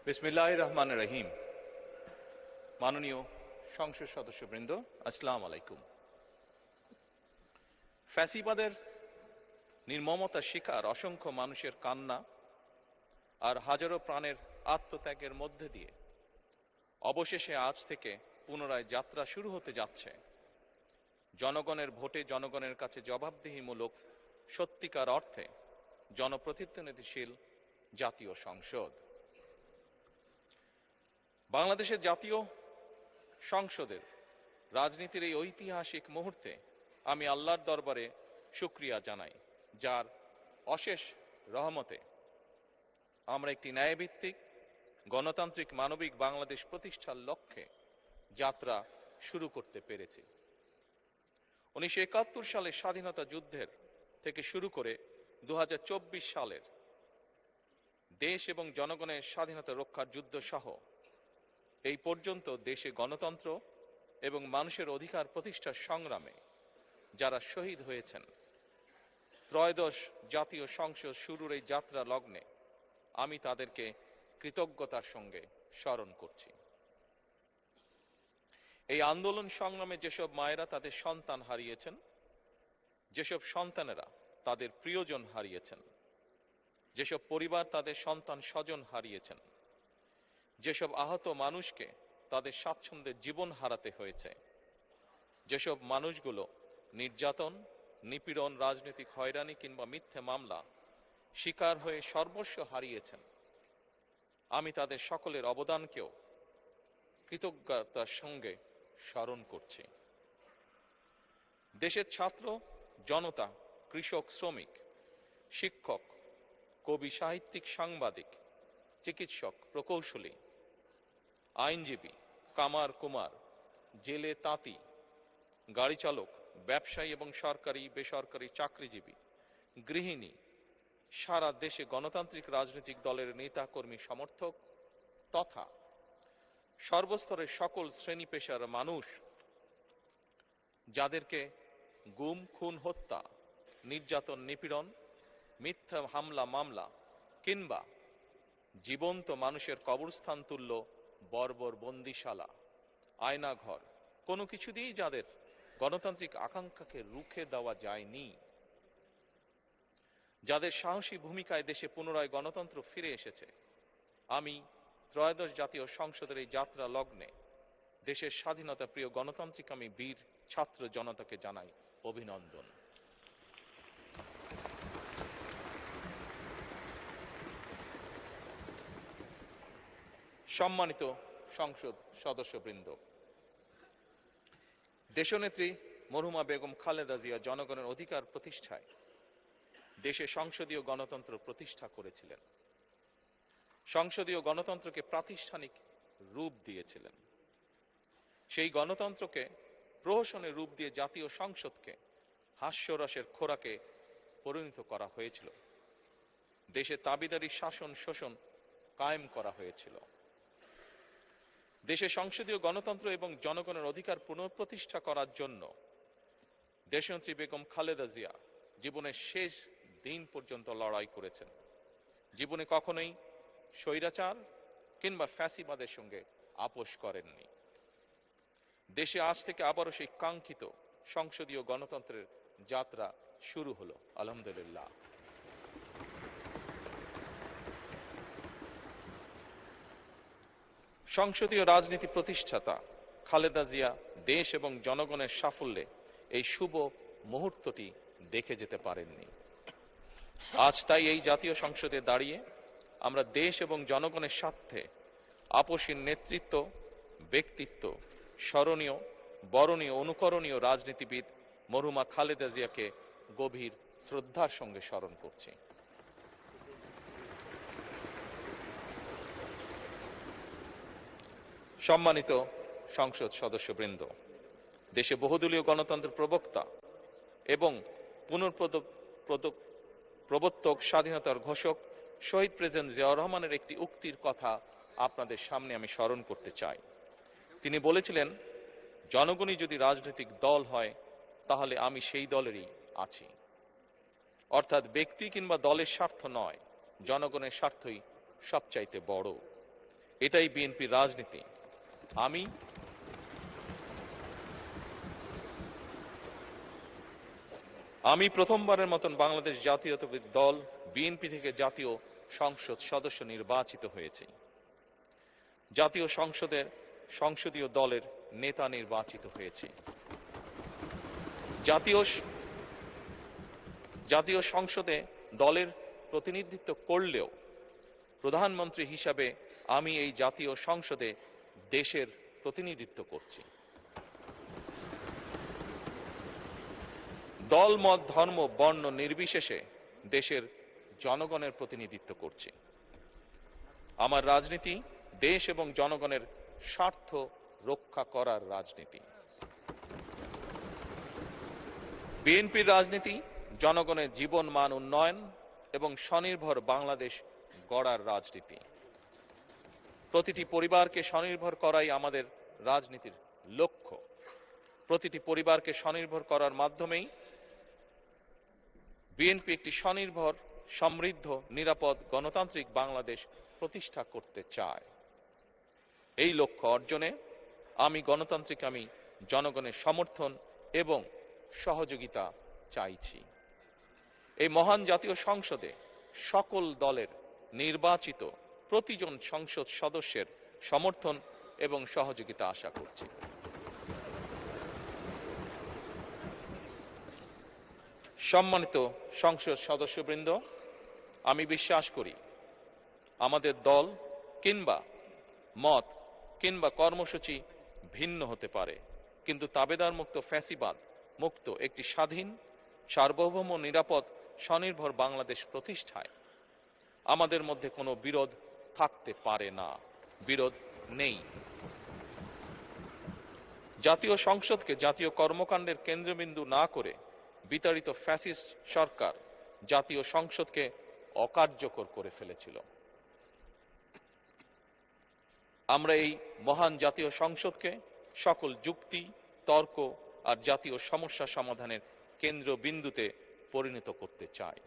বিসমিল্লাহির রহমানির রহিম। মাননীয় সংসদ সদস্যবৃন্দ, আসসালামু আলাইকুম। ফ্যাসিবাদের নির্মমতার শিকার অসংখ্য মানুষের কান্না আর হাজারো প্রাণের আত্মত্যাগের মধ্যে দিয়ে অবশেষে আজ থেকে পুনরায় যাত্রা শুরু হতে যাচ্ছে জনগণের ভোটে জনগণের কাছে জবাবদিহিমূলক সত্যিকার অর্থে জনপ্রতিনিধিশীল জাতীয় সংসদ। বাংলাদেশের জাতীয় সংসদের রাজনীতির এই ঐতিহাসিক মুহূর্তে আমি আল্লাহর দরবারে শুকরিয়া জানাই, যার অশেষ রহমতে আমরা একটি ন্যায়ভিত্তিক গণতান্ত্রিক মানবিক বাংলাদেশ প্রতিষ্ঠার লক্ষ্যে যাত্রা শুরু করতে পেরেছি। 1971 সালের স্বাধীনতা যুদ্ধের থেকে শুরু করে 2024 সালের দেশ এবং জনগণের স্বাধীনতা রক্ষার যুদ্ধ সহ এই পর্যন্ত দেশে গণতন্ত্র এবং মানুষের অধিকার প্রতিষ্ঠার সংগ্রামে যারা শহীদ হয়েছেন, ত্রয়োদশ জাতীয় সংসদ শুরুর এই যাত্রা লগ্নে আমি তাদেরকে কৃতজ্ঞতার সঙ্গে স্মরণ করছি। এই আন্দোলন সংগ্রামে যেসব মায়েরা তাদের সন্তান হারিয়েছেন, যেসব সন্তানেরা তাদের প্রিয়জন হারিয়েছেন, যেসব পরিবার তাদের সন্তান স্বজন হারিয়েছেন, যেসব আহত মানুষকে তাদের স্বাচ্ছন্দ্যের জীবন হারাতে হয়েছে, যেসব মানুষগুলো নির্যাতন, নিপীড়ন, রাজনৈতিক হয়রানি কিংবা মিথ্যে মামলা শিকার হয়ে সর্বস্ব হারিয়েছেন, আমি তাদের সকলের অবদানকেও কৃতজ্ঞতার সঙ্গে স্মরণ করছি। দেশের ছাত্র জনতা, কৃষক, শ্রমিক, শিক্ষক, কবি, সাহিত্যিক, সাংবাদিক, চিকিৎসক, প্রকৌশলী, আইনজীবী, কামার কুমার, জেলে তাঁতি, গাড়ি চালক, ব্যবসায়ী এবং সরকারি বেসরকারি চাকরিজীবী, গৃহিণী, সারা দেশে গণতান্ত্রিক রাজনৈতিক দলের নেতা কর্মী সমর্থক তথা সর্বস্তরের সকল শ্রেণী পেশার মানুষ যাদেরকে গুম, খুন, হত্যা, নির্যাতন, নিপীড়ন, মিথ্যা হামলা মামলা কিংবা জীবন্ত মানুষের কবরস্থান তুল্য বর্বর বন্দিশালা, আয়নাঘর, কোনো কিছু দিয়েই যাদের গণতান্ত্রিক আকাঙ্ক্ষাকে রুখে দেওয়া যায়নি, যাদের সাহসী ভূমিকায় দেশে পুনরায় গণতন্ত্র ফিরে এসেছে, আমি ত্রয়োদশ জাতীয় সংসদের এই যাত্রা লগ্নে দেশের স্বাধীনতা প্রিয় গণতান্ত্রিক আমি বীর ছাত্র জনতাকে জানাই অভিনন্দন। সম্মানিত সংসদ সদস্যবৃন্দ, দেশনেত্রী মরহুমা বেগম খালেদা জিয়া জনগণের অধিকার প্রতিষ্ঠায় দেশে সংসদীয় গণতন্ত্র প্রতিষ্ঠা করেছিলেন, সংসদীয় গণতন্ত্রকে প্রাতিষ্ঠানিক রূপ দিয়েছিলেন। সেই গণতন্ত্রকে প্রহসনের রূপ দিয়ে জাতীয় সংসদকে হাস্যরসের খোরাকে পরিণত করা হয়েছিল। দেশে তাবিদারি শাসন শোষণ কায়েম করা হয়েছিল। দেশে সংসদীয় গণতন্ত্র এবং জনগণের অধিকার পুনঃপ্রতিষ্ঠা করার জন্য দেশনেত্রী বেগম খালেদা জিয়া জীবনের শেষ দিন পর্যন্ত লড়াই করেছেন। জীবনে কখনোই স্বৈরাচার কিংবা ফ্যাসিবাদের সঙ্গে আপোষ করেননি। দেশে আজ থেকে আবারও সেই কাঙ্ক্ষিত সংসদীয় গণতন্ত্রের যাত্রা শুরু হলো, আলহামদুলিল্লাহ। সংসদীয় রাজনীতি প্রতিষ্ঠাতা খালেদা জিয়া দেশ এবং জনগণের সাফল্যে এই শুভ মুহূর্তটি দেখে যেতে পারেননি। আজ তাই এই জাতীয় সংসদে দাঁড়িয়ে আমরা দেশ এবং জনগণের স্বার্থে আপসীর নেতৃত্ব, ব্যক্তিত্ব, স্মরণীয়, বরণীয়, অনুকরণীয় রাজনীতিবিদ মরহুমা খালেদা জিয়াকে গভীর শ্রদ্ধার সঙ্গে স্মরণ করছি। সম্মানিত সংসদ সদস্যবৃন্দ, দেশে বহুদলীয় গণতন্ত্রের প্রবক্তা এবং প্রবর্তক, স্বাধীনতার ঘোষক শহীদ প্রেসিডেন্ট জিয়াউর রহমানের একটি উক্তির কথা আপনাদের সামনে আমি স্মরণ করতে চাই। তিনি বলেছিলেন, জনগণই যদি রাজনৈতিক দল হয় তাহলে আমি সেই দলেরই আছি। অর্থাৎ ব্যক্তি কিংবা দলের স্বার্থ নয়, জনগণের স্বার্থই সবচাইতে বড়। এটাই বিএনপির রাজনীতি। আমি প্রথমবারের মতন বাংলাদেশ জাতীয়তাবাদী দল বিএনপি থেকে জাতীয় সংসদ সদস্য নির্বাচিত হয়েছি। জাতীয় সংসদের সংসদীয় দলের নেতা নির্বাচিত হয়েছি। জাতীয় সংসদে দলের প্রতিনিধিত্ব করলেও প্রধানমন্ত্রী হিসাবে আমি এই জাতীয় সংসদে দেশের প্রতিনিধিত্ব করছি। দল, মত, ধর্ম, বর্ণ নির্বিশেষে দেশের জনগণের প্রতিনিধিত্ব করছি। আমার রাজনীতি দেশ এবং জনগণের স্বার্থ রক্ষা করার রাজনীতি। বিএনপির রাজনীতি জনগণের জীবন মান উন্নয়ন এবং স্বনির্ভর বাংলাদেশ গড়ার রাজনীতি। প্রতিটি পরিবারকে স্বনির্ভর করাই আমাদের রাজনীতির লক্ষ্য। প্রতিটি পরিবারকে স্বনির্ভর করার মাধ্যমেই বিএনপি একটি স্বনির্ভর, সমৃদ্ধ, নিরাপদ, গণতান্ত্রিক বাংলাদেশ প্রতিষ্ঠা করতে চায়। এই লক্ষ্য অর্জনে আমি জনগণের সমর্থন এবং সহযোগিতা চাইছি। এই মহান জাতীয় সংসদে সকল দলের নির্বাচিত প্রতিজন সংসদ সদস্যের সমর্থন এবং সহযোগিতা আশা করছি। সম্মানিত সংসদ সদস্যবৃন্দ, আমি বিশ্বাস করি আমাদের দল কিংবা মত কিংবা কর্মসূচি ভিন্ন হতে পারে, কিন্তু তাবেদার মুক্ত, ফ্যাসিবাদ মুক্ত একটি স্বাধীন, সার্বভৌম, নিরাপদ, স্বনির্ভর বাংলাদেশ প্রতিষ্ঠায় আমাদের মধ্যে কোনো বিরোধ থাকতে পারে না, বিরোধ নেই। জাতীয় সংসদকে জাতীয় কর্মকাণ্ডের কেন্দ্রবিন্দু না করে বিতাড়িত ফ্যাসিস্ট সরকার জাতীয় সংসদকে অকার্যকর করে ফেলেছিল। আমরা এই মহান জাতীয় সংসদকে সকল যুক্তি, তর্ক আর জাতীয় সমস্যা সমাধানের কেন্দ্রবিন্দুতে পরিণত করতে চাই।